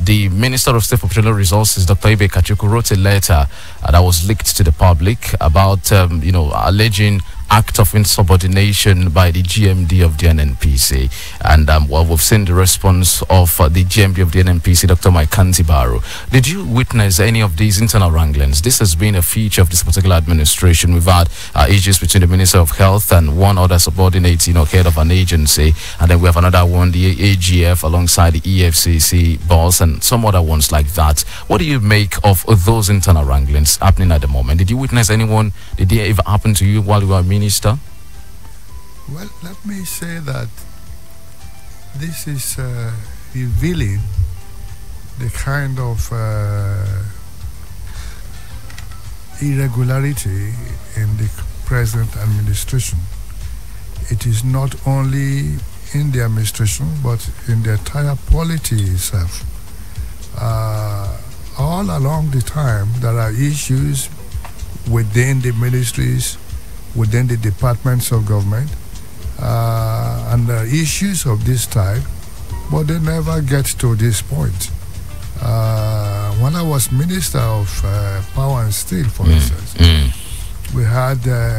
the Minister of State for Petroleum Resources, Dr. Olanipekun, wrote a letter that was leaked to the public about, alleging act of insubordination by the GMD of the NNPC. And well, we've seen the response of the GMD of the NNPC, Dr. Mike Kantibaro. Did you witness any of these internal wranglings? This has been a feature of this particular administration. We've had issues between the Minister of Health and one other subordinate, head of an agency. And then we have another one, the AGF, alongside the EFCC boss and some other ones like that. What do you make of those internal wranglings happening at the moment? Did you witness anyone? Did they ever happen to you while you were minister? Well, let me say that this is revealing the kind of irregularity in the present administration. It is not only in the administration, but in the entire polity itself. All along the time, there are issues within the ministries, within the departments of government, and there are issues of this type, but they never get to this point. When I was Minister of Power and Steel, for instance, we had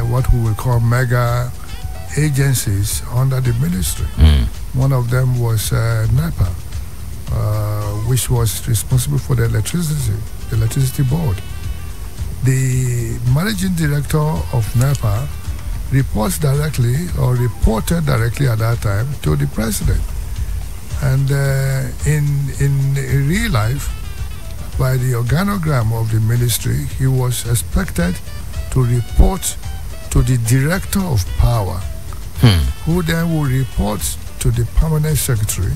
what we will call mega agencies under the ministry. One of them was NEPA, which was responsible for the electricity board. The managing director of NEPA reported directly at that time to the president. And in real life, by the organogram of the ministry, he was expected to report to the director of power, who then will report to the permanent secretary,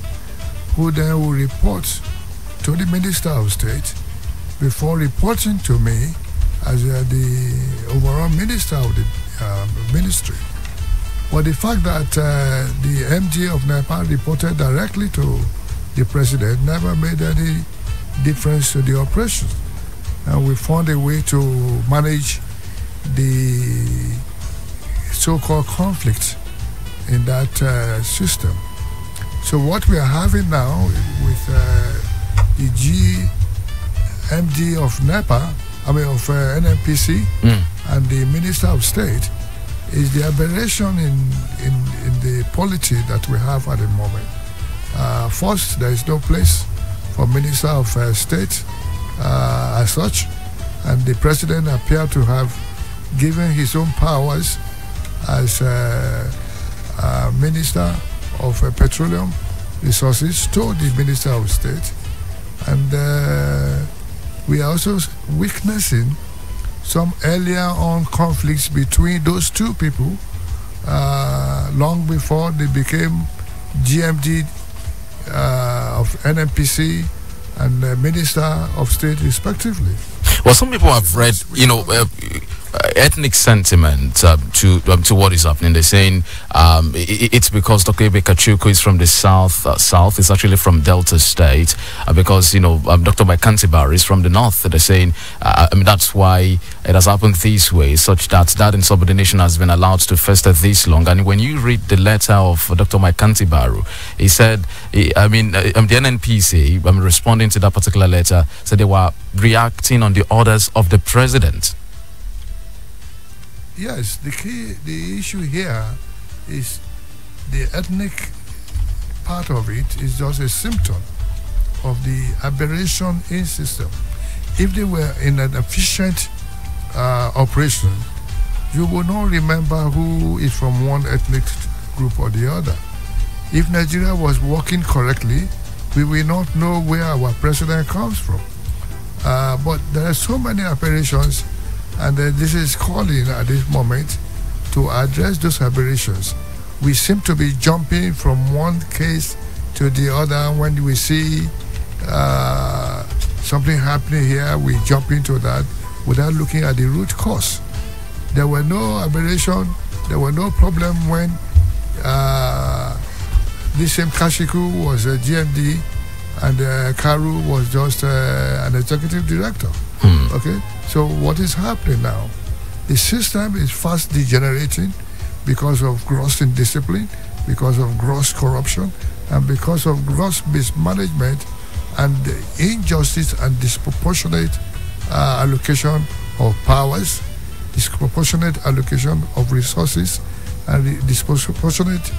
who then will report to the Minister of State, before reporting to me as the overall minister of the ministry. But the fact that the MD of NEPA reported directly to the president never made any difference to the operation. And we found a way to manage the so-called conflict in that system. So what we are having now with the GMD of NEPA, of NNPC, and the Minister of State, is the aberration in the polity that we have at the moment. First, there is no place for Minister of State as such, and the President appeared to have given his own powers as Minister of Petroleum Resources to the Minister of State. And we are also witnessing some earlier on conflicts between those two people long before they became GMD of NNPC and Minister of State respectively. Well, some people have read, ethnic sentiment to what is happening. They're saying it's because Dr. Olanipekun is from the south. It's actually from Delta State, because Dr. Mike Kantibaro is from the north. They're saying that's why it has happened this way, such that insubordination has been allowed to fester this long. And when you read the letter of Dr. Mike Kantibaro, he said, the NNPC, responding to that particular letter, said they were reacting on the orders of the president. Yes, the issue here is the ethnic part of it is just a symptom of the aberration in system. If they were in an efficient operation, you will not remember who is from one ethnic group or the other. If Nigeria was working correctly, we will not know where our president comes from. But there are so many aberrations, and this is calling at this moment to address those aberrations. We seem to be jumping from one case to the other. When we see something happening here, we jump into that without looking at the root cause. There were no aberration, there were no problem when this same Kashiku was a GMD and Karu was just an executive director. Okay, so what is happening now? The system is fast degenerating because of gross indiscipline, because of gross corruption, and because of gross mismanagement and the injustice and disproportionate allocation of powers, disproportionate allocation of resources, and the disproportionate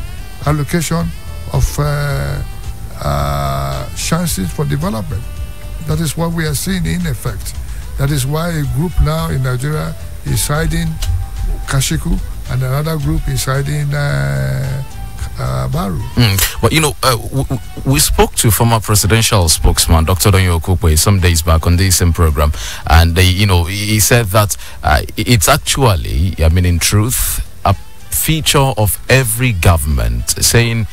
allocation of chances for development. That is what we are seeing in effect. That is why a group now in Nigeria is siding Kashiku, and another group is siding Baru. But we spoke to former presidential spokesman Dr. Donyo Okokwe some days back on this same program, and he said that it's actually, in truth, a feature of every government, saying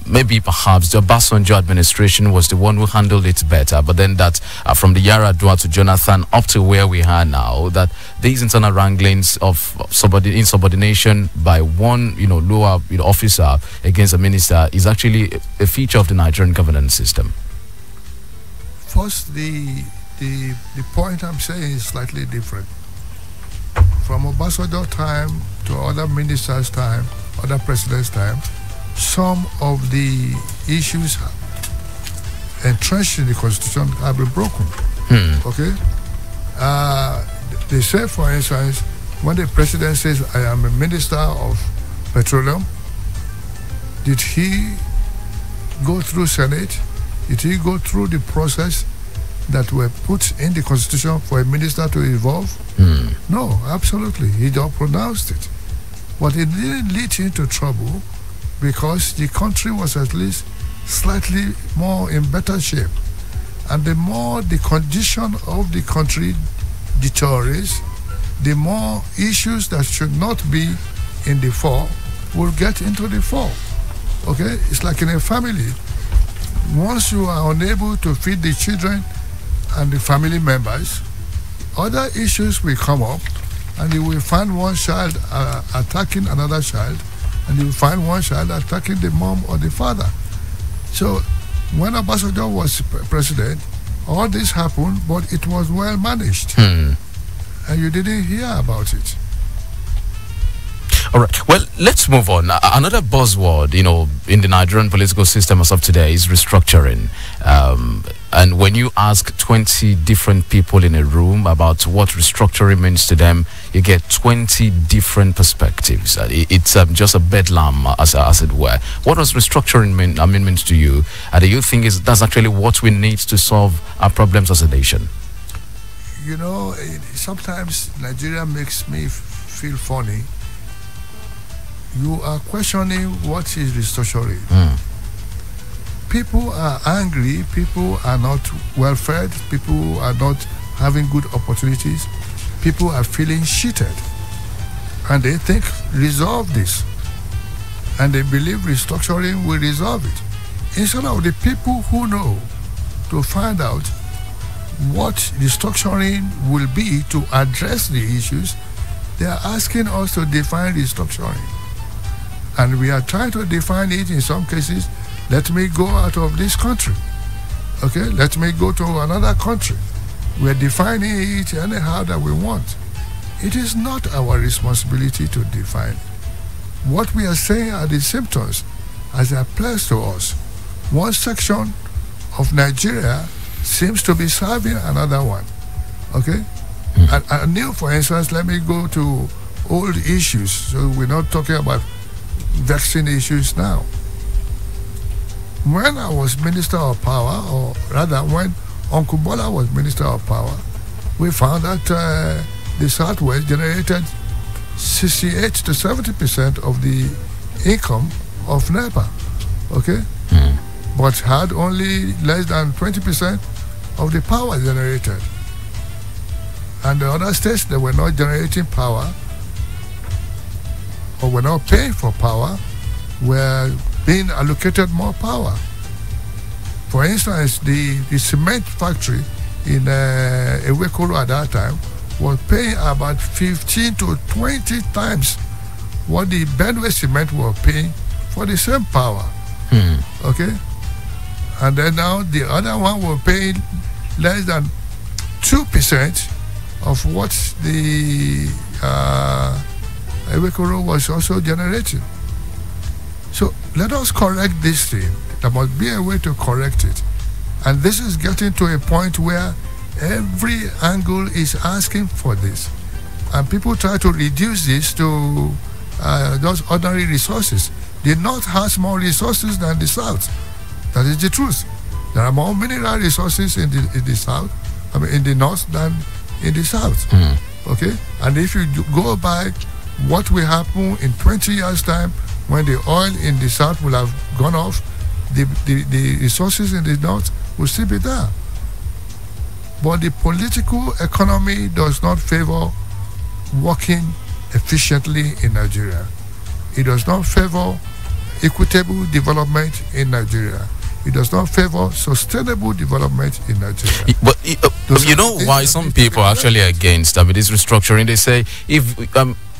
maybe perhaps the Obasanjo administration was the one who handled it better, but then that from the Yaradua to Jonathan up to where we are now, that these internal wranglings of insubordination by one lower officer against a minister is actually a feature of the Nigerian governance system. First, the point I'm saying is slightly different. From Obasanjo time to other ministers' time, other presidents' time, some of the issues entrenched in the Constitution have been broken. Okay? They say, for instance, when the president says, I am a minister of petroleum, did he go through Senate? Did he go through the process that were put in the Constitution for a minister to evolve? No, absolutely. He just pronounced it. But it didn't lead into trouble because the country was at least slightly more in better shape. And the more the condition of the country deteriorates, the more issues that should not be in the fore will get into the fore. Okay? It's like in a family. Once you are unable to feed the children and the family members, other issues will come up, and you will find one child attacking another child, and you will find one child attacking the mom or the father. So when Obasanjo was president, all this happened, but it was well managed. And you didn't hear about it. All right. Well, let's move on. Another buzzword, in the Nigerian political system as of today is restructuring. And when you ask 20 different people in a room about what restructuring means to them, you get 20 different perspectives. It's just a bedlam, as it were. What does restructuring mean to you? And do you think that's actually what we need to solve our problems as a nation? Sometimes Nigeria makes me feel funny. You are questioning what is restructuring. People are angry, people are not well fed, people are not having good opportunities, people are feeling cheated. And they think, resolve this. And they believe restructuring will resolve it. Instead of the people who know to find out what restructuring will be to address the issues, they are asking us to define restructuring. And we are trying to define it in some cases. Let me go out of this country. Okay, let me go to another country. We're defining it anyhow that we want. It is not our responsibility to define. What we are saying are the symptoms as it applies to us. One section of Nigeria seems to be serving another one. Okay? And now, for instance, let me go to old issues. So we're not talking about vaccine issues now. When I was Minister of Power, or rather when Uncle Bola was Minister of Power, we found that the Southwest generated 68 to 70% of the income of NEPA, okay? But had only less than 20% of the power generated. And the other states that were not generating power or were not paying for power were being allocated more power. For instance, the cement factory in Ewekoro at that time was paying about 15 to 20 times what the Benue cement were paying for the same power. Okay? And then now the other one were paying less than 2% of what the Ewekoro was also generating. So let us correct this thing. There must be a way to correct it. And this is getting to a point where every angle is asking for this. And people try to reduce this to those ordinary resources. The North has more resources than the South. That is the truth. There are more mineral resources in the South, in the North than in the South. Okay? And if you go by what will happen in 20 years' time when the oil in the South will have gone off, the resources in the North will still be there. But the political economy does not favor working efficiently in Nigeria. It does not favor equitable development in Nigeria. It does not favor sustainable development in Nigeria. But you know why some people are actually against this restructuring? They say, if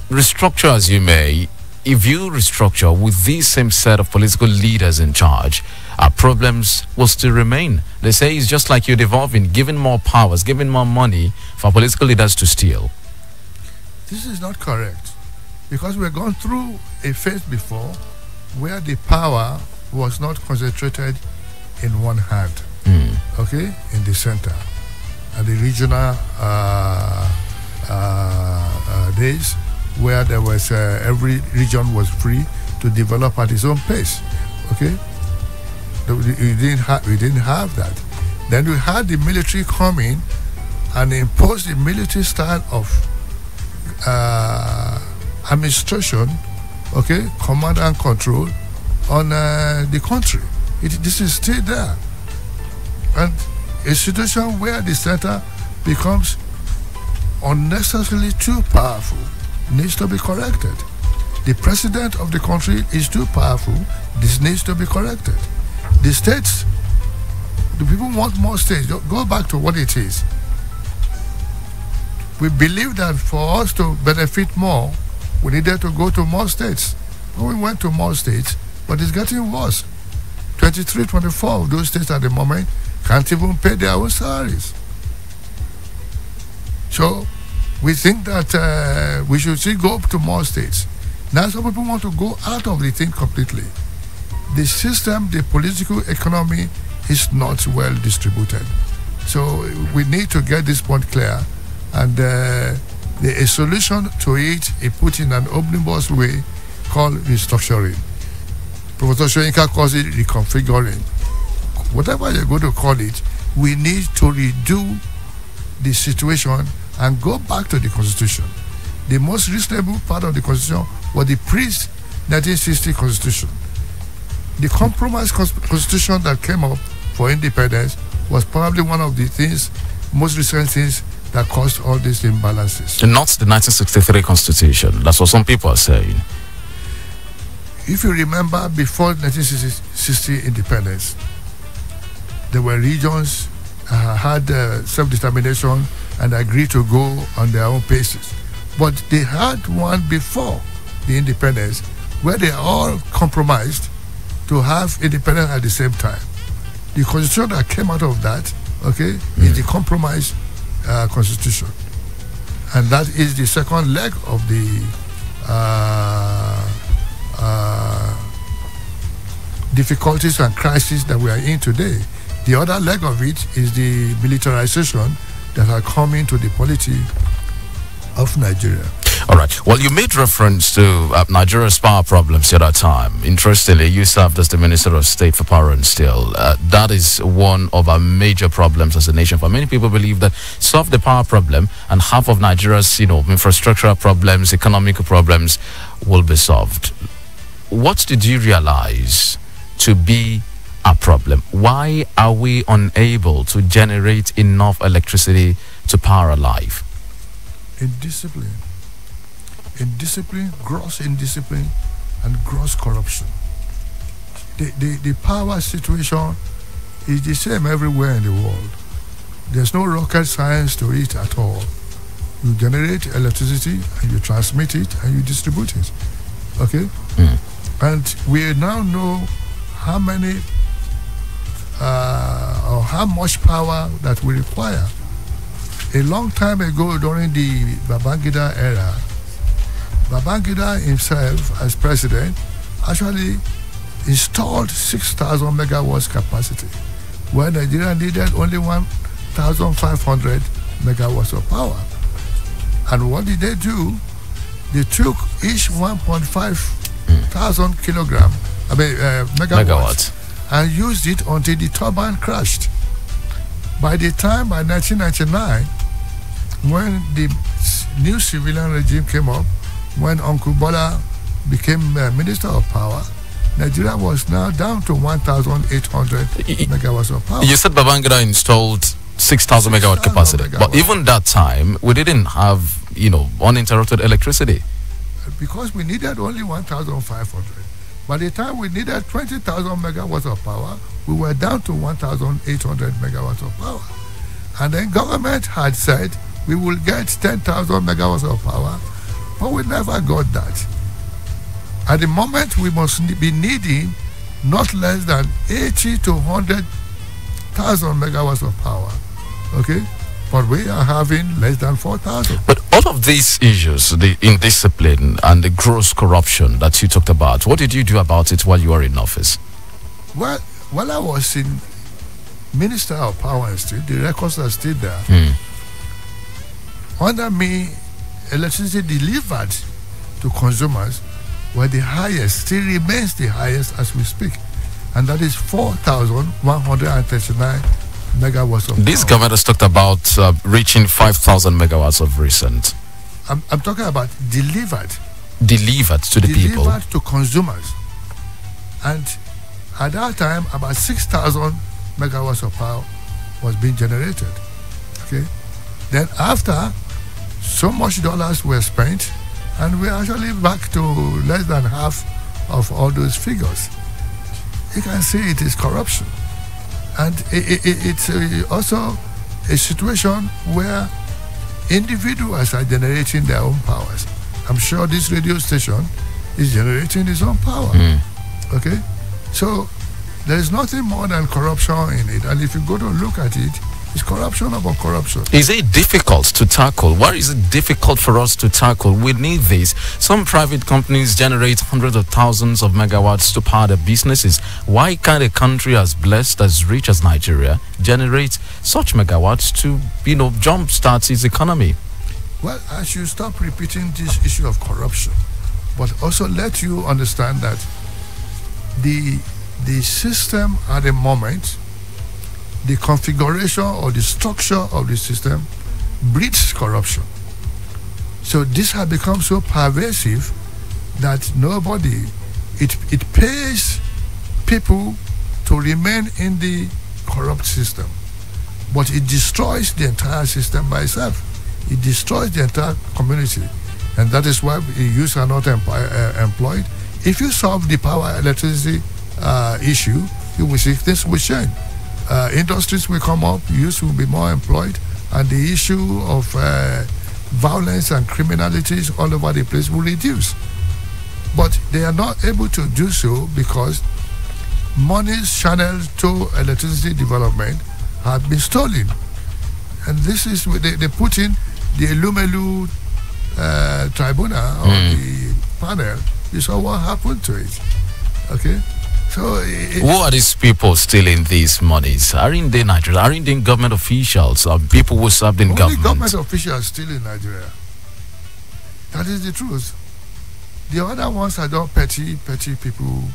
restructure as you may, if you restructure with this same set of political leaders in charge, our problems will still remain. They say it's just like you're devolving, giving more powers, giving more money for political leaders to steal. This is not correct, because we've gone through a phase before where the power was not concentrated in one hand, okay, in the center. And the regional days where there was every region was free to develop at its own pace, okay. We didn't have that. Then we had the military come in and impose the military style of administration, okay, command and control on the country. This is still there. And a situation where the center becomes unnecessarily too powerful needs to be corrected. The president of the country is too powerful. This needs to be corrected. The states, the people want more states. Go back to what it is. We believe that for us to benefit more, we needed to go to more states. We went to more states, but it's getting worse. 23, 24 of those states at the moment can't even pay their own salaries. So we think that we should still go up to more states. Now some people want to go out of the thing completely. The system, the political economy is not well distributed. So we need to get this point clear. And a solution to it is put in an omnibus way called restructuring. Professor Shoyinka calls it reconfiguring. Whatever you're going to call it, we need to redo the situation and go back to the Constitution. The most reasonable part of the Constitution was the pre-1960 Constitution. The compromise Constitution that came up for independence was probably one of the things, most recent things, that caused all these imbalances. And not the 1963 Constitution. That's what some people are saying. If you remember, before 1960 independence, there were regions had self-determination and agreed to go on their own paces. But they had one before the independence where they all compromised to have independence at the same time. The constitution that came out of that, okay, is the compromise constitution. And that is the second leg of the difficulties and crises that we are in today. The other leg of it is the militarization that has come into the polity of Nigeria. All right. Well, you made reference to Nigeria's power problems the other time. Interestingly, you served as the Minister of State for Power and Steel. That is one of our major problems as a nation. For many people believe that solve the power problem and half of Nigeria's, infrastructural problems, economic problems will be solved. What did you realize to be a problem? Why are we unable to generate enough electricity to power our life? Indiscipline, gross indiscipline, and gross corruption. The power situation is the same everywhere in the world. There's no rocket science to it at all. You generate electricity and you transmit it and you distribute it. Okay? And we now know how many or how much power that we require. A long time ago, during the Babangida era, Babangida himself, as president, actually installed 6,000 megawatts capacity. where Nigeria needed only 1,500 megawatts of power. And what did they do? They took each 1.5 thousand megawatts and used it until the turbine crashed. By 1999, when the new civilian regime came up, when Uncle Bola became Minister of Power, Nigeria was now down to 1,800 megawatts of power. You said Babangida installed 6,000 megawatt capacity, but even that time, we didn't have, uninterrupted electricity. Because we needed only 1,500. By the time we needed 20,000 megawatts of power, we were down to 1,800 megawatts of power. And then government had said we will get 10,000 megawatts of power, but we never got that. At the moment, we must be needing not less than 80 to 100,000 megawatts of power. Okay? But we are having less than 4,000. But all of these issues, the indiscipline and the gross corruption that you talked about, what did you do about it while you were in office? Well, while I was in Minister of Power and Steel, the records are still there. Under me, electricity delivered to consumers were the highest, still remains the highest as we speak. And that is 4,139 megawatts of This power. government has talked about reaching 5,000 megawatts of recent. I'm talking about delivered. Delivered to the people. Delivered to consumers. And at that time, about 6,000 megawatts of power was being generated. Okay. Then after, so much dollars were spent, and we're actually back to less than half of all those figures. You can see it is corruption. And it's also a situation where individuals are generating their own powers. I'm sure this radio station is generating its own power. Okay? So there is nothing more than corruption in it. And if you go to look at it, it's corruption upon corruption. Is it difficult to tackle? Why is it difficult for us to tackle? We need this. Some private companies generate hundreds of thousands of megawatts to power their businesses. Why can't a country as blessed, as rich as Nigeria generate such megawatts to, jumpstart its economy? Well, I should stop repeating this issue of corruption, but also let you understand that the system at the moment, the configuration or the structure of the system breeds corruption. So this has become so pervasive that it pays people to remain in the corrupt system, but it destroys the entire system by itself. It destroys the entire community, and that is why youth are not employed. If you solve the power electricity issue, you will see things will change. Industries will come up, youth will be more employed, and the issue of violence and criminalities all over the place will reduce. But they are not able to do so because monies channeled to electricity development have been stolen. And this is what they put in the Elumelu tribunal or the panel. You saw what happened to it. Okay? So who are these people stealing these monies? Aren't they Nigerians? Aren't they government officials or people who served in government? Government officials still in Nigeria. That is the truth. The other ones are done petty people.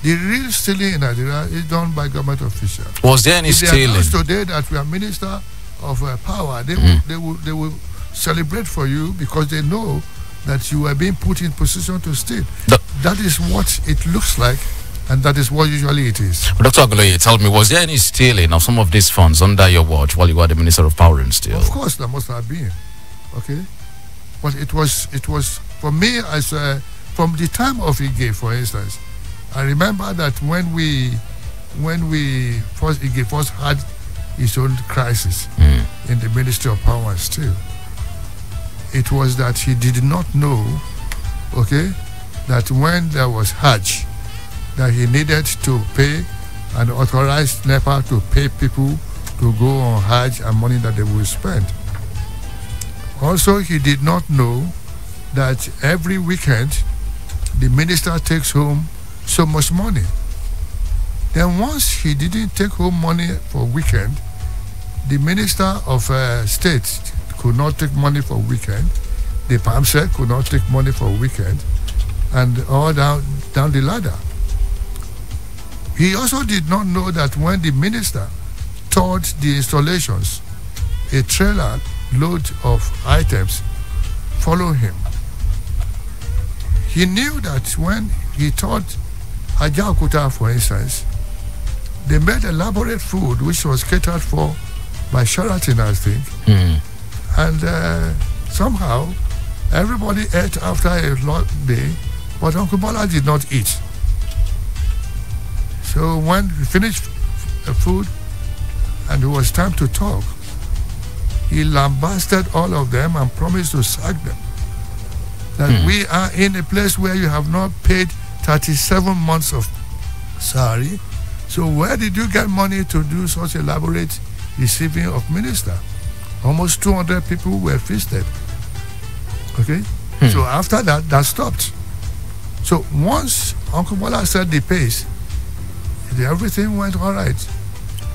The real stealing in Nigeria is done by government officials. Was there any stealing? Today that we are Minister of Power, they will celebrate for you because they know that you are being put in position to steal. That is what it looks like. And that is what usually it is. Dr. Agoloye, tell me, was there any stealing of some of these funds under your watch while you were the Minister of Power and Steel? Of course, there must have been. Okay, but it was for me as from the time of Ige, for instance. I remember that when Ige first had his own crisis in the Ministry of Power and Steel, it was that he did not know, okay, that when there was Hajj, that he needed to pay and authorize NEPA to pay people to go on Hajj and money that they will spend. Also, he did not know that every weekend the minister takes home so much money. Then once he didn't take home money for weekend, the Minister of State could not take money for weekend, the PAMSEC could not take money for weekend, and all down the ladder. He also did not know that when the minister toured the installations, a trailer load of items followed him. He knew that when he toured Ajaokuta, for instance, they made elaborate food which was catered for by Sheraton, I think. And somehow everybody ate after a long day, but Uncle Bola did not eat. So when we finished food and it was time to talk, he lambasted all of them and promised to sack them. That we are in a place where you have not paid 37 months of salary. So where did you get money to do such elaborate receiving of minister? Almost 200 people were feasted. Okay? So after that, that stopped. So once Uncle Bola set the pace, everything went all right.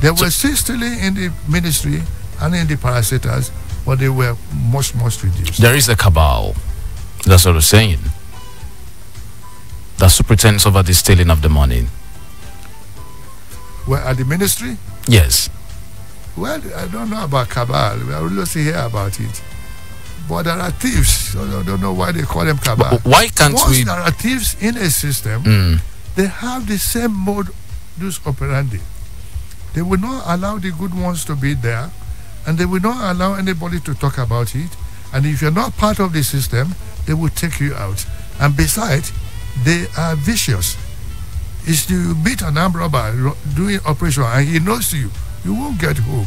They were still stealing in the ministry and in the parastatals, but they were much reduced. There is a cabal, that's what I'm saying, that superintends over the stealing of the money. Well, at the ministry? Yes. Well, I don't know about cabal. We only hear about it. But there are thieves. So I don't know why they call them cabal. But why can't Once there are thieves in a system, they have the same modus operandi. They will not allow the good ones to be there, and they will not allow anybody to talk about it. And if you're not part of the system, they will take you out. And besides, they are vicious. If you meet an armed robber doing operation and he knows you, you won't get home.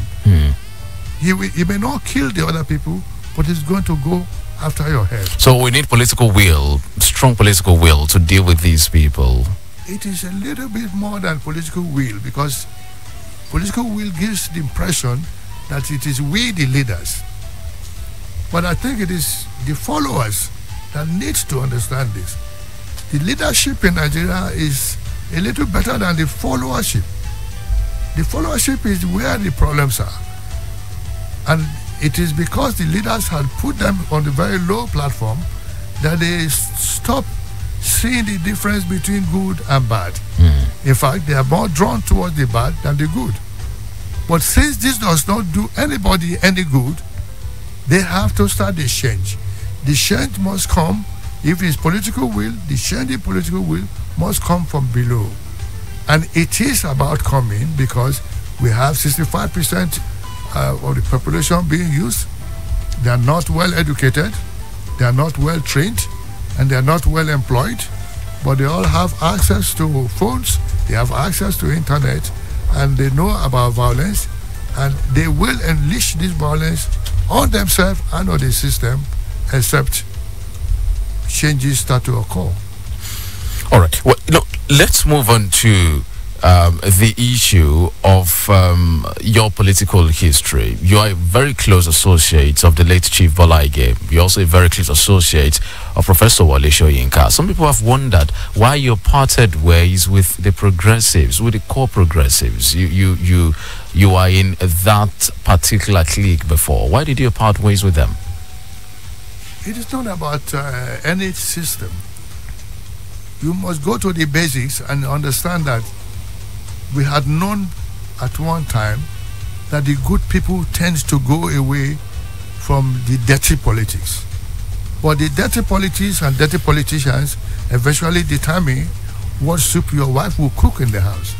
He may not kill the other people, but he's going to go after your head. So we need political will, strong political will, to deal with these people. It is a little bit more than political will, because political will gives the impression that it is we the leaders. But I think it is the followers that need to understand this. The leadership in Nigeria is a little better than the followership. The followership is where the problems are. And it is because the leaders had put them on the very low platform that they stop seeing the difference between good and bad. In fact, they are more drawn towards the bad than the good. But since this does not do anybody any good, they have to start the change. The change must come, if it's political will, the change in political will must come from below. And it is about coming, because we have 65% of the population being used. They are not well educated, they are not well trained, and they are not well employed, but they all have access to phones, they have access to internet, and they know about violence, and they will unleash this violence on themselves and on the system, except changes start to occur. All right. Well, let's move on to the issue of your political history. You are a very close associate of the late Chief Bola Ige. You're also a very close associate of Professor Wale Soyinka. Some people have wondered why you parted ways with the progressives, with the core progressives. You are in that particular clique before. Why did you part ways with them? It is not about any system. You must go to the basics and understand that we had known at one time that the good people tend to go away from the dirty politics. But the dirty politics and dirty politicians eventually determine what soup your wife will cook in the house.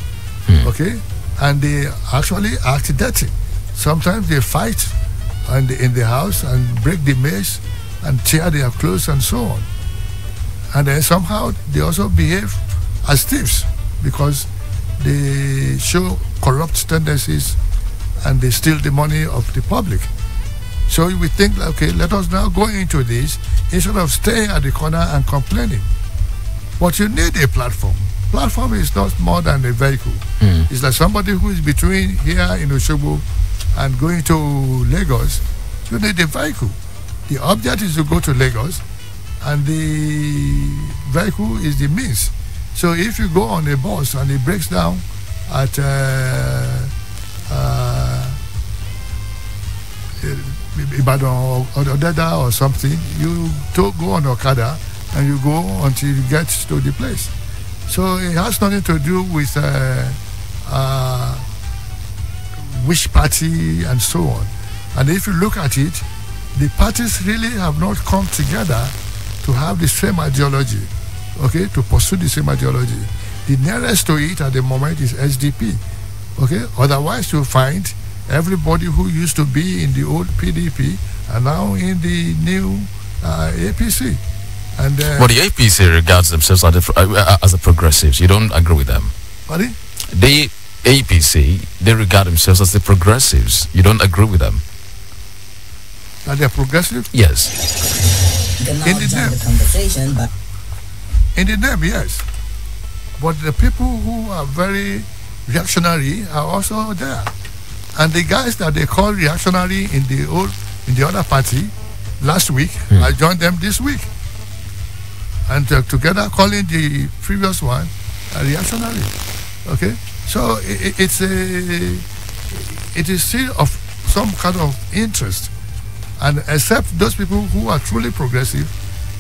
Okay? And they actually act dirty. Sometimes they fight in the house and break the mace and tear their clothes and so on. And then somehow they also behave as thieves, because they show corrupt tendencies and they steal the money of the public. So we think, okay, let us now go into this instead of staying at the corner and complaining. But you need a platform. Platform is not more than a vehicle. It's like somebody who is between here in Osogbo and going to Lagos. You need a vehicle. The object is to go to Lagos, and the vehicle is the means. So if you go on a bus and it breaks down at Ibadan or Odeda or something, you go on Okada and you go until you get to the place. So it has nothing to do with which party and so on. And if you look at it, the parties really have not come together to have the same ideology, okay, to pursue the same ideology. The nearest to it at the moment is SDP, okay. Otherwise, you'll find everybody who used to be in the old PDP are now in the new APC. And but the APC regards themselves as the progressives. You don't agree with them? Pardon? The APC, they regard themselves as the progressives. You don't agree with them? Are they progressive? Yes. In the name. In the name, yes. But the people who are very reactionary are also there. And the guys that they call reactionary in the other party last week, I joined them this week. And together calling the previous one reactionary. Okay? So it is still of some kind of interest. And except those people who are truly progressive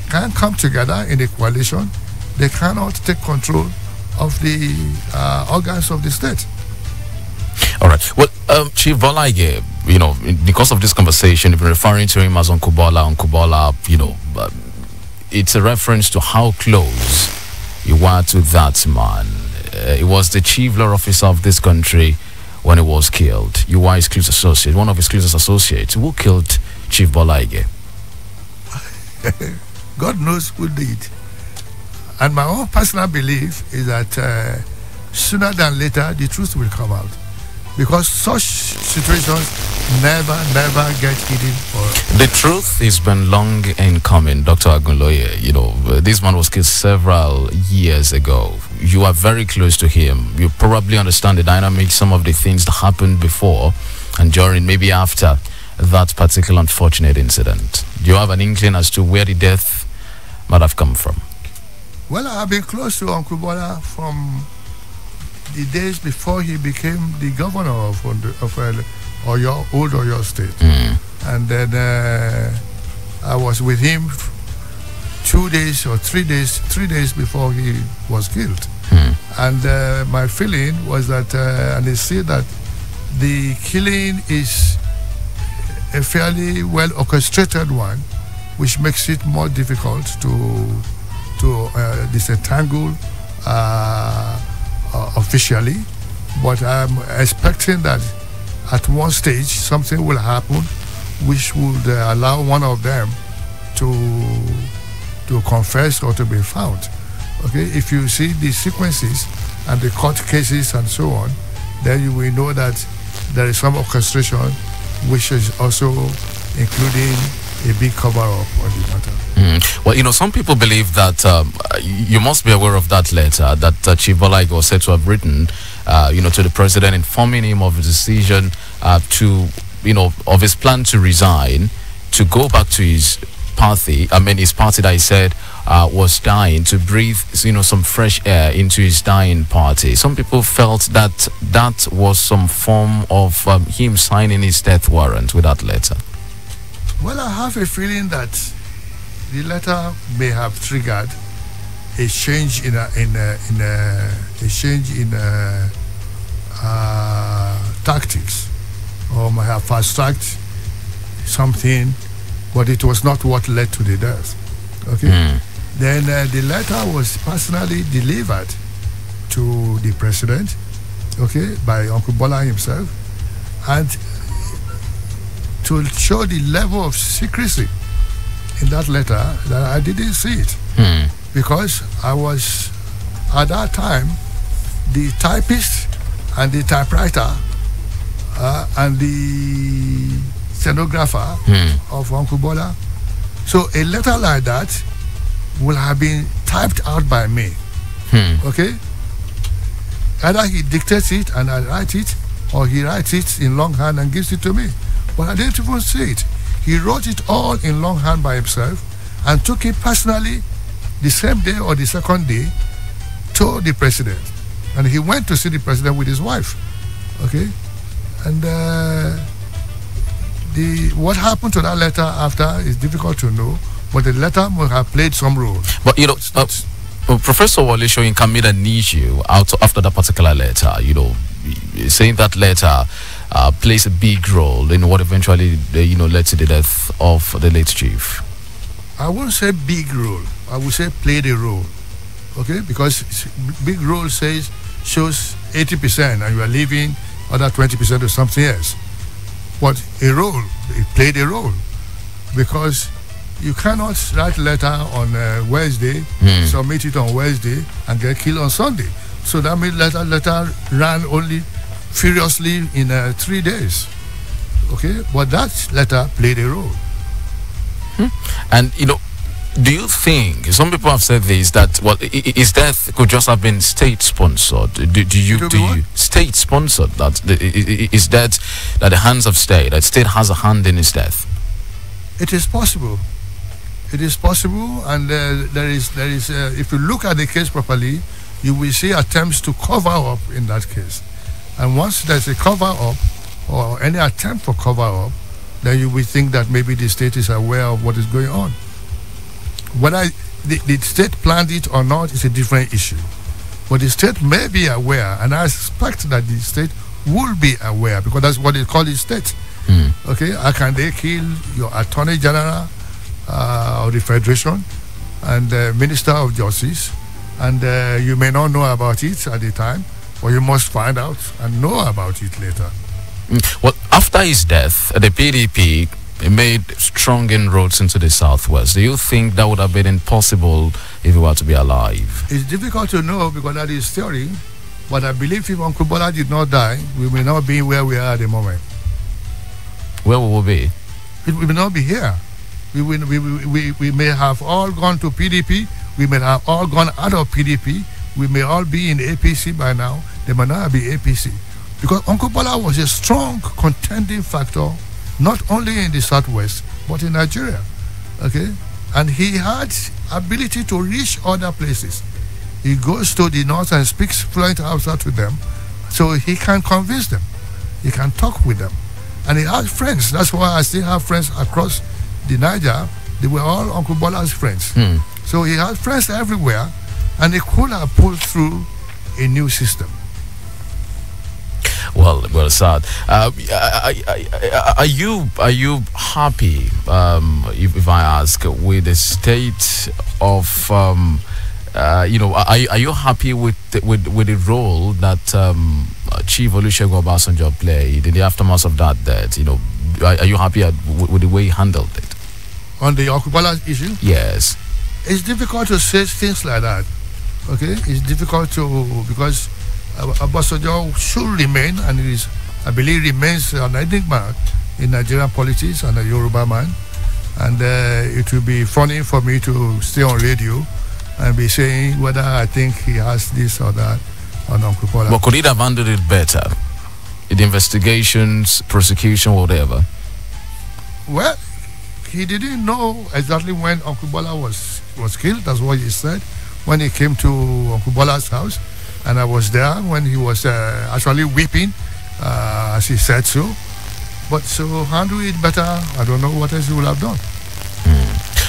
can come together in a coalition, they cannot take control of the organs of the state. All right. Well, Chief Bolaige, because of this conversation, you've been referring to him as Uncle Bola, it's a reference to how close you were to that man. He was the chief law officer of this country when he was killed. You were his close associate, one of his closest associates. Who killed Chief Bolaige? God knows who did. And my own personal belief is that sooner than later, the truth will come out. Because such situations never get hidden. The truth has been long in coming, Dr. Agunloye. This man was killed several years ago. You are very close to him. You probably understand the dynamics, some of the things that happened before and during, maybe after that particular unfortunate incident. Do you have an inkling as to where the death might have come from? Well, I have been close to Uncle Bola from the days before he became the governor of Oyo, old Oyo State. And then I was with him 2 days or 3 days before he was killed. And my feeling was that, and they say that the killing is a fairly well orchestrated one, which makes it more difficult to disentangle officially. But I'm expecting that at one stage something will happen which would allow one of them to confess or to be found. Okay, if you see the sequences and the court cases and so on, then you will know that there is some orchestration which is also including a big cover-up on the matter. Well, some people believe that you must be aware of that letter that Chief Bolaige was said to have written, to the president, informing him of his decision of his plan to resign, to go back to his party. His party that he said was dying, to breathe, some fresh air into his dying party. Some people felt that that was some form of him signing his death warrant with that letter. Well, I have a feeling that the letter may have triggered a change in tactics, or may have fast-tracked something, but it was not what led to the death. Okay. Then the letter was personally delivered to the president, okay, by Uncle Bola himself, and to show the level of secrecy in that letter that I didn't see it. Because I was, at that time, the typist and the typewriter and the stenographer of Uncle Bola. So a letter like that will have been typed out by me. Okay? Either he dictates it and I write it, or he writes it in longhand and gives it to me. But I didn't even see it. He wrote it all in longhand by himself and took it personally the same day or the second day to the president. And he went to see the president with his wife. Okay? And what happened to that letter after is difficult to know, but the letter must have played some role. But Professor Wale Soyinka made an issue out after that particular letter, saying that letter plays a big role in what eventually, led to the death of the late chief. I won't say big role. I would say played a role. Okay? Because big role shows 80% and you are leaving other 20% to something else. But a role, it played a role. Because you cannot write a letter on Wednesday, submit it on Wednesday, and get killed on Sunday. So that means letter ran only furiously in 3 days. Okay? But that letter played a role. And, do you think, some people have said this, that, his death could just have been state-sponsored? Do you state-sponsored, that is that the hands of state, that state has a hand in his death? It is possible. It is possible, and there is. If you look at the case properly, you will see attempts to cover up in that case. And once there's a cover up or any attempt for cover up, then you will think that maybe the state is aware of what is going on. Whether the state planned it or not is a different issue. But the state may be aware, and I expect that the state will be aware, because that's what they call the state. Okay, how can they kill your Attorney General of the Federation and Minister of Justice, and you may not know about it at the time, or you must find out and know about it later. Well, after his death, the PDP made strong inroads into the southwest. Do you think that would have been impossible if he were to be alive? It's difficult to know, because that is theory, but I believe if Uncle Bola did not die, we may not be where we are at the moment. Where will we be? It will not be here. We may have all gone to PDP. We may have all gone out of PDP. We may all be in APC by now. They may not be APC. Because Uncle Bola was a strong contending factor, not only in the southwest, but in Nigeria. Okay? And he had ability to reach other places. He goes to the north and speaks fluent Hausa to them, so he can convince them. He can talk with them. And he has friends. That's why I still have friends across the Niger. They were all Uncle Bola's friends. So he has friends everywhere, and he could have pulled through a new system. Well said. Are you happy, if I ask, with the state of are you happy with the role that Chief Olusegun Obasanjo played in the aftermath of that death? Are you happy with the way he handled it? On the Uncle Bola issue? Yes. It's difficult to say things like that. Okay? It's difficult because Obasanjo should remain, and it is, I believe, remains an enigma in Nigerian politics and a Yoruba man. And it will be funny for me to stay on radio and be saying whether I think he has this or that on Uncle Bola. But could he have handled it better? In the investigations, prosecution, whatever? Well, he didn't know exactly when Uncle Bola was killed. That's what he said when he came to Uncle Bola's house. And I was there when he was actually weeping, as he said so. But so handle it better, I don't know what else he would have done.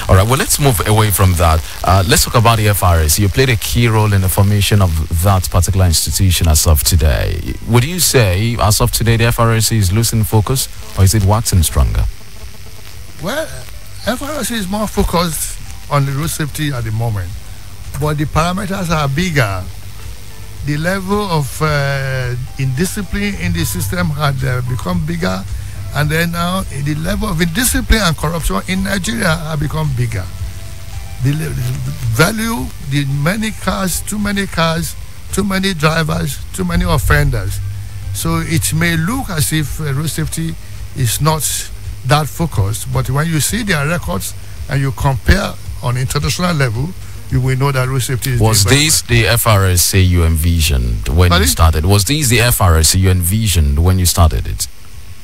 All right, well, let's move away from that. Let's talk about the FRS. You played a key role in the formation of that particular institution as of today. Would you say, as of today, the FRS is losing focus, or is it waxing stronger? Well, FRS is more focused on the road safety at the moment. But the parameters are bigger. The level of indiscipline in the system had become bigger, and then now the level of indiscipline and corruption in Nigeria have become bigger. The value, the many cars, too many drivers, too many offenders. So it may look as if road safety is not that focused, but when you see their records and you compare on international level, you will know that road safety is... Was this the FRSA you envisioned when you started? Was this the FRSA you envisioned when you started it?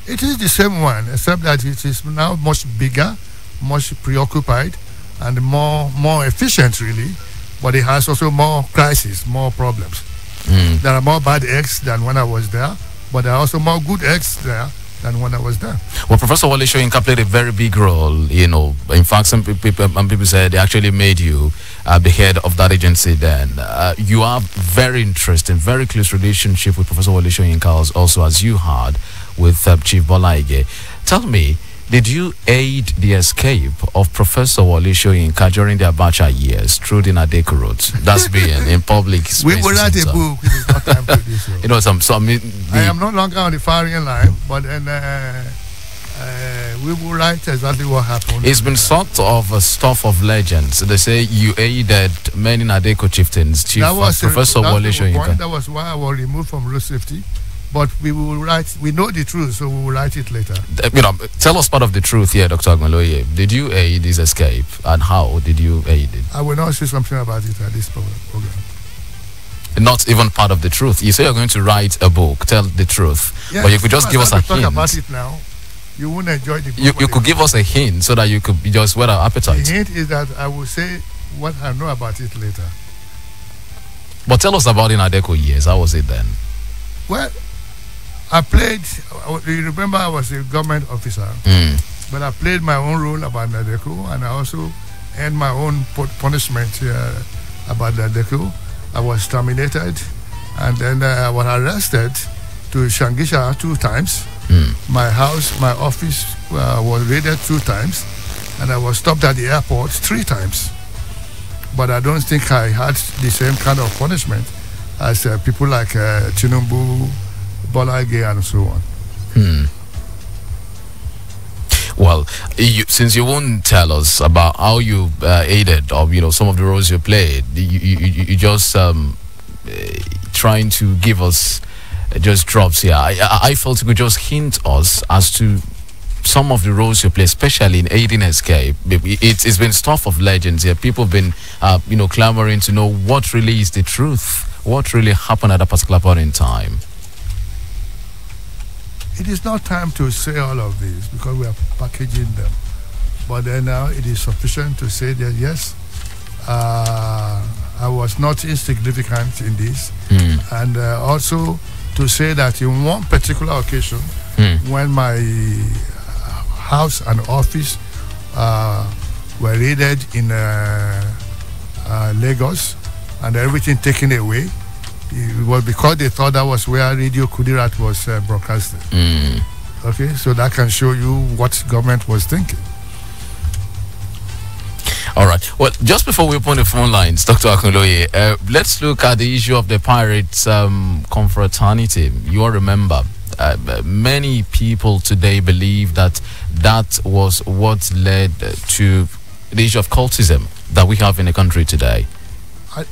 It is the same one, except that it is now much bigger, much preoccupied, and more efficient, really. But it has also more crises, more problems. There are more bad eggs than when I was there, but there are also more good eggs there than when I was there. Well, Professor Wole Soyinka played a very big role, you know. In fact, some people said they actually made you the head of that agency then. You have very interesting, very close relationship with Professor Wole Soyinka also, as you had with Chief Bola Ige. Tell me, did you aid the escape of Professor Wole Soyinka during the Abacha years through the Nadeko route? That's being in public spaces. We will write a book. It is not time to do so. You know, I am no longer on the firing line, but then we will write exactly what happened. It's been sort of a stuff of legends. They say you aided many Nadeko chieftains. Professor Wole Soyinka. That was why I was removed from road safety. But we will write. We know the truth, so we will write it later. You know, tell us part of the truth here, Dr. Agmaloye. Did you aid his escape, and how did you aid it? I will not say something about it at this program. Not even part of the truth. You say you're going to write a book. Tell the truth, yes, but you could just give us a hint. Talk about it now. You won't enjoy the book. You could give us a hint so that you could just whet our appetite. The hint is that I will say what I know about it later. But tell us about in Nadeko years. How was it then? Well, I played, you remember I was a government officer, but I played my own role about Nadeko, and I also earned my own punishment about Nadeko. I was terminated, and then I was arrested to Shangisha 2 times. My house, my office was raided 2 times, and I was stopped at the airport 3 times. But I don't think I had the same kind of punishment as people like Tinubu, Bola Ige, and so on. Well, since you won't tell us about how you aided, or some of the roles you played, you just trying to give us just drops here. I felt you could just hint us as to some of the roles you play, especially in aiding escape. It's been stuff of legends here. People have been, clamoring to know what really is the truth, what really happened at a particular point in time. It is not time to say all of this because we are packaging them. But then now it is sufficient to say that yes, I was not insignificant in this, and also to say that in one particular occasion, when my house and office were raided in Lagos and everything taken away, it was because they thought that was where Radio Kudirat was broadcasted. Okay, so that can show you what government was thinking. All right. Well, just before we open the phone lines, Dr. Akinloye, let's look at the issue of the pirates' confraternity. You all remember, many people today believe that was what led to the issue of cultism that we have in the country today.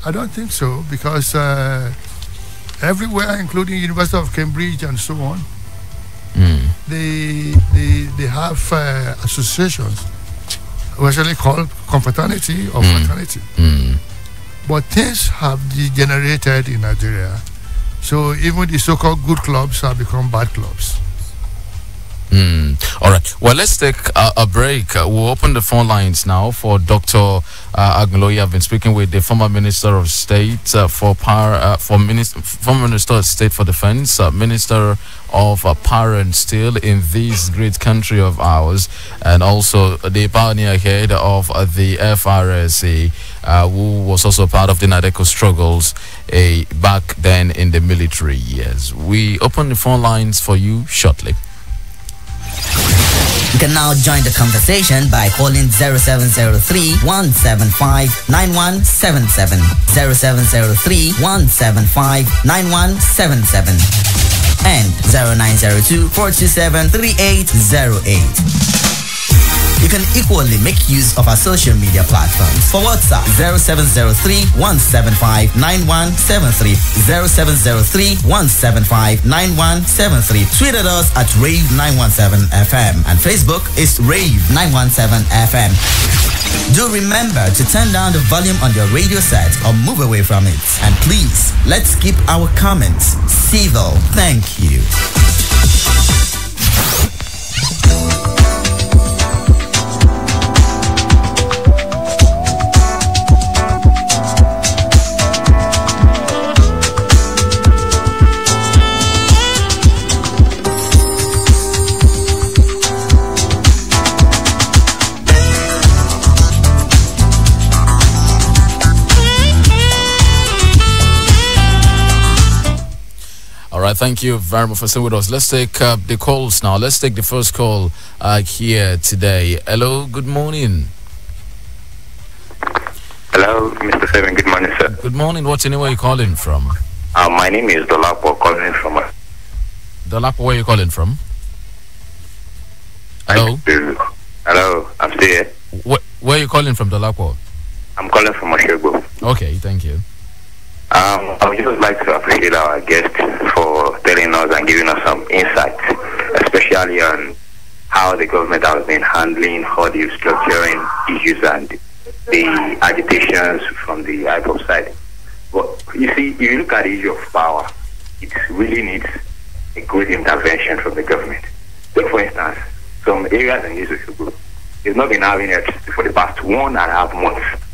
I don't think so, because everywhere, including University of Cambridge and so on, they have associations, usually called confraternity or fraternity. But things have degenerated in Nigeria, so even the so-called good clubs have become bad clubs. All right. Well, let's take a break. We'll open the phone lines now for Dr. Agmaloye. I've been speaking with the former Minister of State former Minister of State for Defense, Minister of Power and Steel in this great country of ours, and also the pioneer head of the FRSA, who was also part of the Nadeko struggles back then in the military years. We open the phone lines for you shortly. You can now join the conversation by calling 0703-175-9177, 0703-175-9177, and 0902-427-3808. You can equally make use of our social media platforms. For WhatsApp, 0703-175-9173, 0703-175-9173. Tweet at us at Rave917FM, and Facebook is Rave917FM. Do remember to turn down the volume on your radio set or move away from it. And please, let's keep our comments civil. Thank you. Thank you very much for staying with us. Let's take the calls now. Let's take the first call here today. Hello, good morning. Hello, Mr. Femi. Good morning, sir. Good morning. What's your name? Where are you calling from? My name is Dolapo, calling from... Dolapo, where are you calling from? Hello? Hello, I'm still here. Where are you calling from, Dolapo? I'm calling from Oshogbo. Okay, thank you. I would just like to appreciate our guest for telling us and giving us some insight, especially on how the government has been handling all the restructuring issues and the agitations from the IPOP side. But you see, if you look at the issue of power, it really needs a good intervention from the government. Take, for instance, some areas in this group, they've not been having electricity for the past 1.5 months,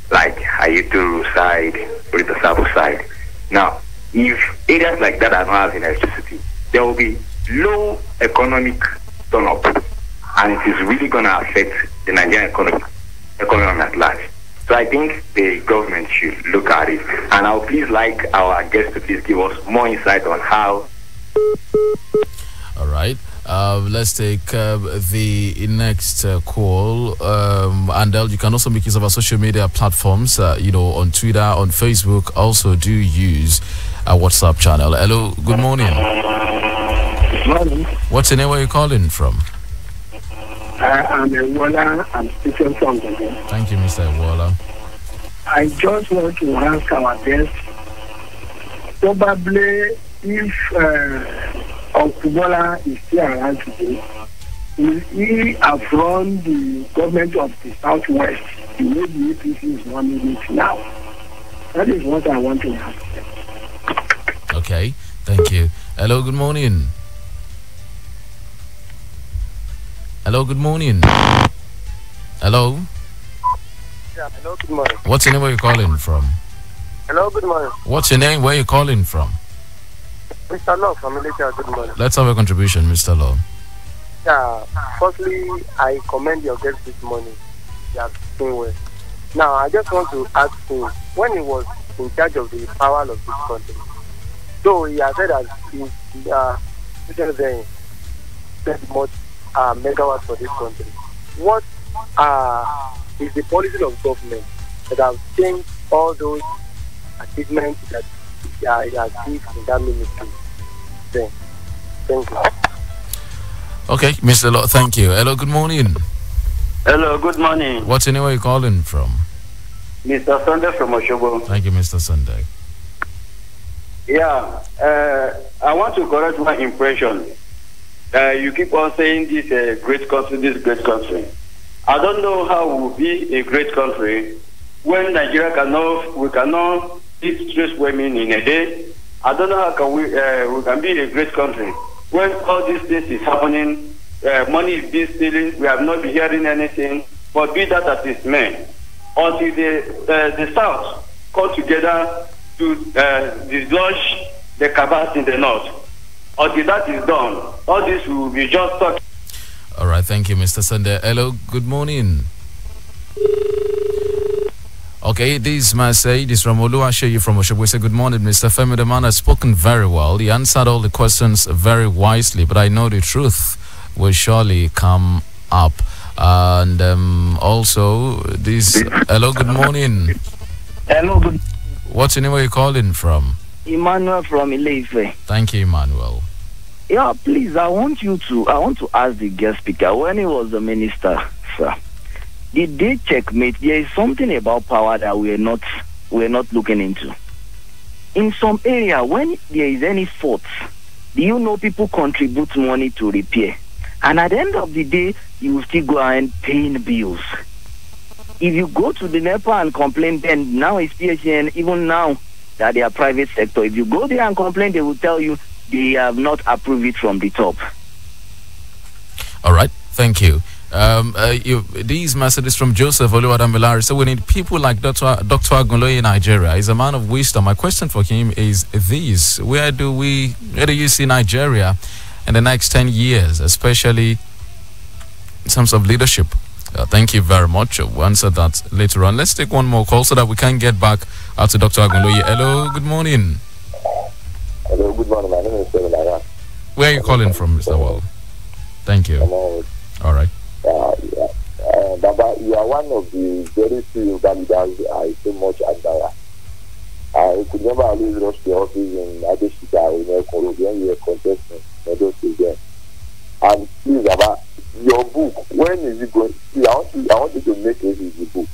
like Ayutthuru side, Rita Sabo side. Now, if areas like that are not having electricity, there will be low economic turn-up, and it is really going to affect the Nigerian economy at large. So I think the government should look at it, and I would please like our guest to please give us more insight on how. All right. Let's take the next call. And you can also make use of our social media platforms, on Twitter, on Facebook. Also, do use our WhatsApp channel. Hello, good morning. Good morning. What's your name? Where are you calling from? I'm Ewala. I'm speaking from the Thank you, Mr. Ewala. I just want to ask our guest, probably if Uncle Bola is still around today, will he affront the government of the Southwest the way the APC is running it now? That is what I want to ask. Okay, thank you. Hello, good morning. Hello, good morning. Hello? Yeah, hello, good morning. What's your name? Where are you calling from? Hello, good morning. What's your name? Where are you calling from? Mr. Law from Malaysia, good morning. Let's have a contribution, Mr. Law. Yeah, firstly, I commend your guest this morning. You have been well. Now, I just want to ask him, when he was in charge of the power of this country, so he has said that he's spent much megawatts for this country. What is the policy of government that have changed all those achievements that he has achieved in that ministry? Thank you. Okay, Mr. Law, thank you. Hello, good morning. Hello, good morning. What's your name? Where are you calling from? Mr. Sunday from Oshogbo. Thank you, Mr. Sunday. Yeah, I want to correct my impression. You keep on saying this great country, this great country. I don't know how we'll be a great country when Nigeria we cannot eat 3 women in a day. I don't know how can we can be a great country when all these things is happening. Money is being stealing. We have not been hearing anything. But be that as it may, until the South come together to dislodge the cabals in the North, until that is done, all this will be just talk. All right, thank you, Mr. Sunday. Hello, good morning. Okay, this message is from Oluwaseyi from Oshogbo. We say, good morning, Mr. Femi. The man has spoken very well. He answered all the questions very wisely, but I know the truth will surely come up. And also, this... Hello, good morning. Hello, good. What's your name? Where are you calling from? Emmanuel from Ileife. Thank you, Emmanuel. Yeah, please, I want to ask the guest speaker, when he was the minister, sir, did they checkmate? There is something about power that we're not looking into. In some area, when there is any fault, do you know people contribute money to repair? And at the end of the day, you will still go and paying bills. If you go to the NEPA and complain, then now it's PHN, even now that they are private sector, if you go there and complain, they will tell you they have not approved it from the top. All right, thank you. These messages from Joseph Oluwadamilari. So we need people like Dr. Agunloye in Nigeria. He's a man of wisdom. My question for him is this: where do you see Nigeria in the next 10 years, especially in terms of leadership? Thank you very much. We'll answer that later on. Let's take one more call so that we can get back to Dr. Agunloye. Hello, good morning. Hello, good morning. My name is Where are you calling from, Mr. Wall? Thank you. All right. Baba, you are one of the very few leaders I so much admire. I could never always rush the office in Adeshika when you were contesting. And please, Baba, your book, when is it going? See, I want you to make it the book.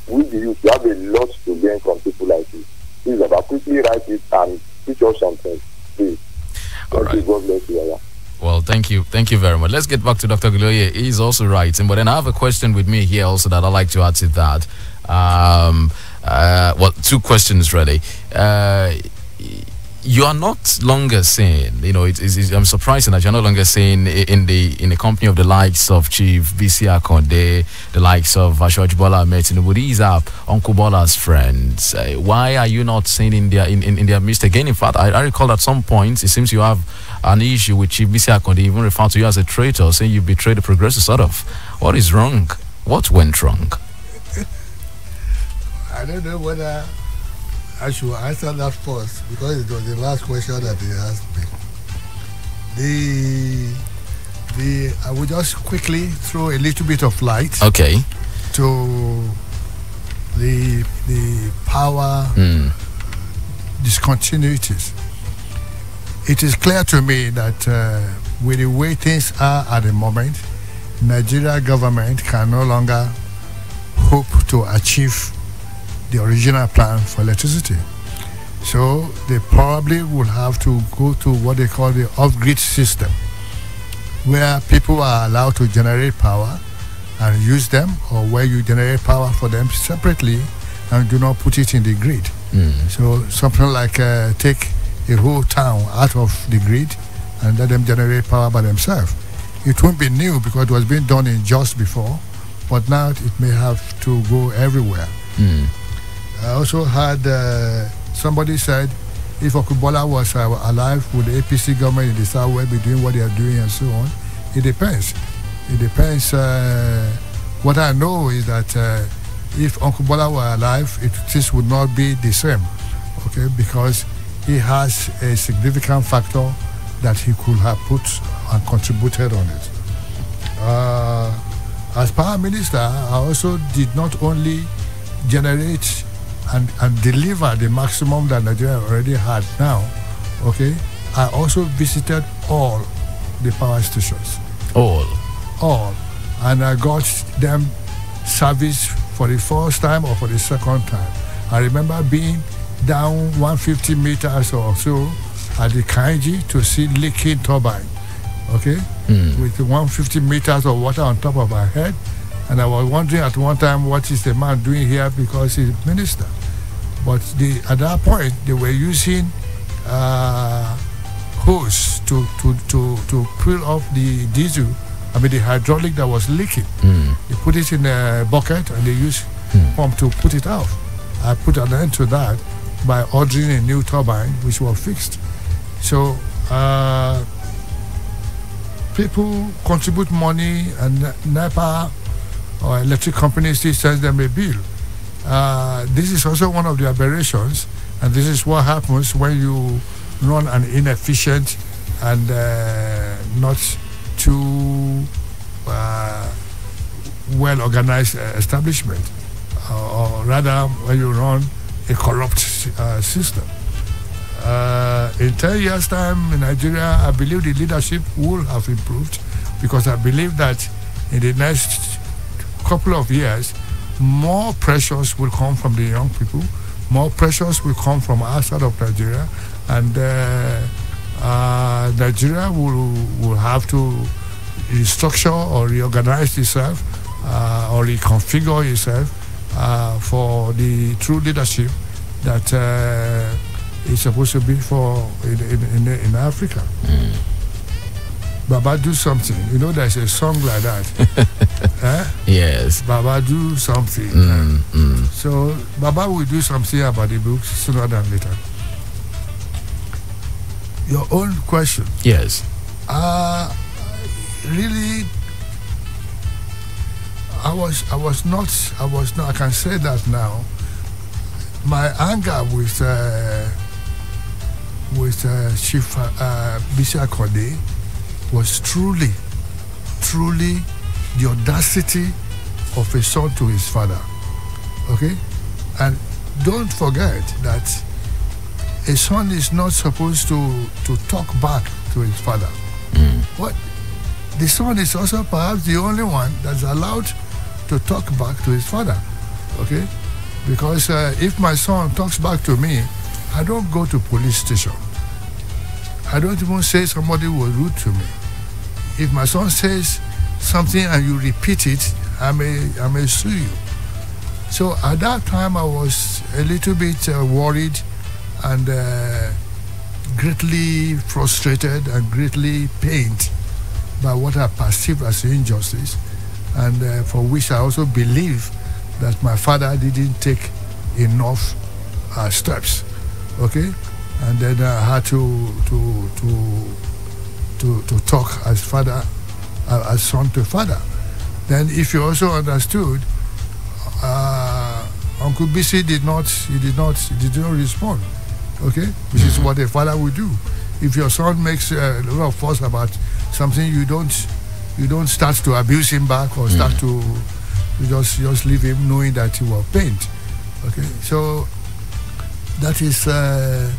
With you, you have a lot to learn from people like you. Please, Baba, quickly write it and teach us something. Please. All right. God bless you, Baba. Well, thank you very much. Let's get back to Dr. Gloye. He's also writing, but then I have a question with me here also that I'd like to add to that. Well, two questions really. You are not longer saying, I'm surprised that you're no longer saying in the company of the likes of Chief BC Akonde, the likes of Ashoj Bola Tinubu, these are Uncle Bola's friends. Why are you not saying in their midst again? In fact, I recall at some point it seems you have an issue with Chief BC Akonde, even referred to you as a traitor, saying you betrayed the progressive sort of. What is wrong? What went wrong? I don't know whether I should answer that first because it was the last question that he asked me. I will just quickly throw a little bit of light. Okay. To the power discontinuities. It is clear to me that with the way things are at the moment, Nigeria government can no longer hope to achieve the original plan for electricity. So they probably will have to go to what they call the off-grid system, where people are allowed to generate power and use them, or where you generate power for them separately and do not put it in the grid. So something like take a whole town out of the grid and let them generate power by themselves. It won't be new because it was being done in just before, but now it may have to go everywhere. I also had somebody said if Okubola was alive, would the APC government in the Southwest be doing what they are doing and so on? It depends. It depends. What I know is that if Uncle Bola were alive, this would not be the same, okay? Because he has a significant factor that he could have put and contributed on it. As Power Minister, I also did not only generate and deliver the maximum that Nigeria already had now, okay? I also visited all the power stations. All. And I got them service for the first time or for the second time. I remember being down 150 meters or so at the Kainji to see leaking turbine, okay? With 150 meters of water on top of my head. And I was wondering at one time, what is the man doing here because he's minister? But at that point, they were using hose to pull off the diesel, the hydraulic that was leaking. They put it in a bucket and they use pump to put it out. I put an end to that by ordering a new turbine, which was fixed. So people contribute money, and NEPA or electric companies still sends them a bill. This is also one of the aberrations, and this is what happens when you run an inefficient and not too well-organized establishment, or rather when you run a corrupt system. In 10 years' time in Nigeria, I believe the leadership will have improved, because I believe that in the next couple of years, more pressures will come from the young people, more pressures will come from outside of Nigeria, and Nigeria will have to restructure or reorganize itself or reconfigure itself for the true leadership that is supposed to be for in Africa. Baba, do something. There's a song like that. Yes. Baba, do something. So Baba will do something about the books sooner than later. Your own question. Yes. Really, I was not, I can say that now. My anger with with Chief Bisi Akode was truly the audacity of a son to his father. Okay? And don't forget that a son is not supposed to talk back to his father. But the son is also perhaps the only one that's allowed to talk back to his father. Okay? Because if my son talks back to me, I don't go to police station. I don't even say somebody was rude to me. If my son says something and you repeat it, I may sue you. So at that time I was a little bit worried and greatly frustrated and greatly pained by what I perceived as injustice, and for which I also believe that my father didn't take enough steps. Okay, and then I had to talk as father, as son to father. Then, if you also understood, Uncle Bisi did not respond. Okay, which is what a father would do. If your son makes a lot of fuss about something, you don't start to abuse him back or start to you just leave him knowing that you were pained. Okay, so that is I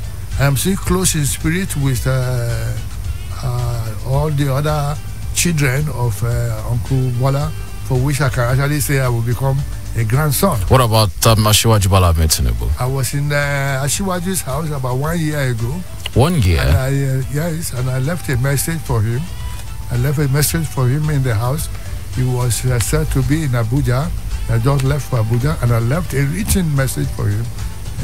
am still close in spirit with all the other children of Uncle Bola, for which I can actually say I will become a grandson. What about Asiwaju Bola Ahmed Tinubu? I was in Asiwaju's house about 1 year ago. 1 year? And yes, and I left a message for him. I left a message for him in the house. He was said to be in Abuja. I just left for Abuja, and I left a written message for him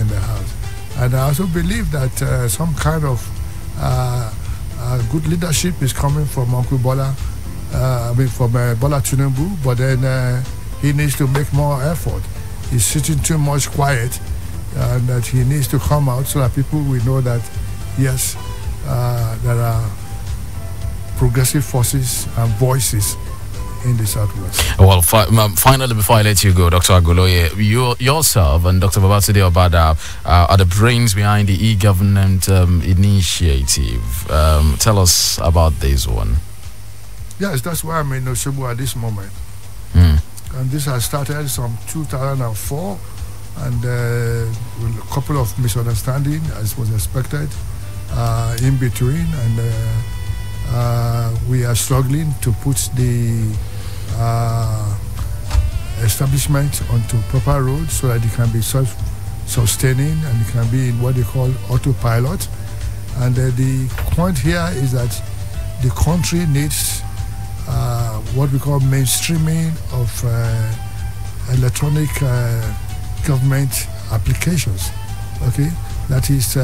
in the house. And I also believe that some kind of good leadership is coming from Uncle Bola, from Bola Tinubu, but then he needs to make more effort. He's sitting too much quiet, and that he needs to come out so that people will know that, yes, there are progressive forces and voices in the Southwest. Well, finally, before I let you go, Dr. Agoloye, you yourself and Dr. Babatude Obada are the brains behind the e-government initiative. Tell us about this one. Yes, that's why I'm in Osogbo at this moment. And this has started some 2004, and with a couple of misunderstandings, as was expected, in between, and we are struggling to put the establishment onto proper roads so that it can be self-sustaining and it can be in what they call autopilot. And the point here is that the country needs what we call mainstreaming of electronic government applications. Okay, that is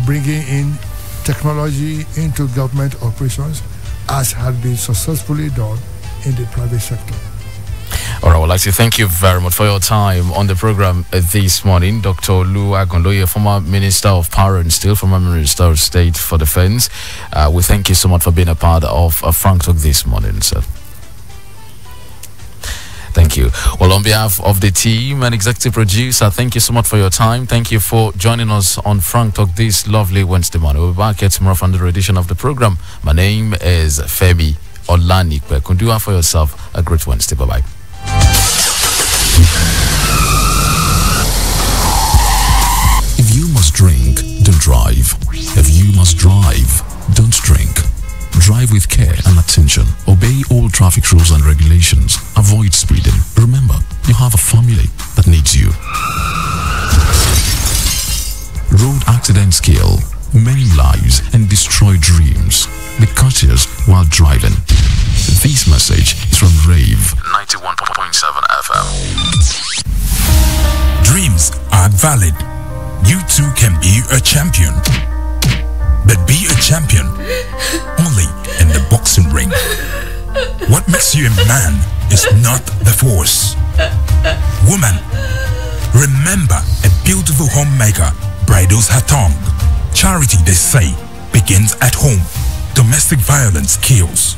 bringing in technology into government operations, as has been successfully done in the private sector. All right, I would like to thank you very much for your time on the program this morning. Dr. Olu Agunloye, former Minister of Power and Steel, former Minister of State for Defense. We thank you so much for being a part of Frank Talk this morning, sir. Thank you. Well, on behalf of the team and executive producer, thank you so much for your time. Thank you for joining us on Frank Talk this lovely Wednesday morning. We'll be back here tomorrow for another edition of the program. My name is Femi Olanipekun. Do for yourself a great Wednesday. Bye-bye. If you must drink, don't drive. If you must drive, don't drink. Drive with care and attention. Obey all traffic rules and regulations. Avoid speeding. Remember, you have a family that needs you. Road accidents kill many lives and destroy dreams. Be cautious while driving. This message is from Rave 91.7 FM. Dreams are valid. You too can be a champion. But be a champion only in the boxing ring. What makes you a man is not the force. Woman, remember, a beautiful homemaker bridles her tongue. Charity, they say, begins at home. Domestic violence kills.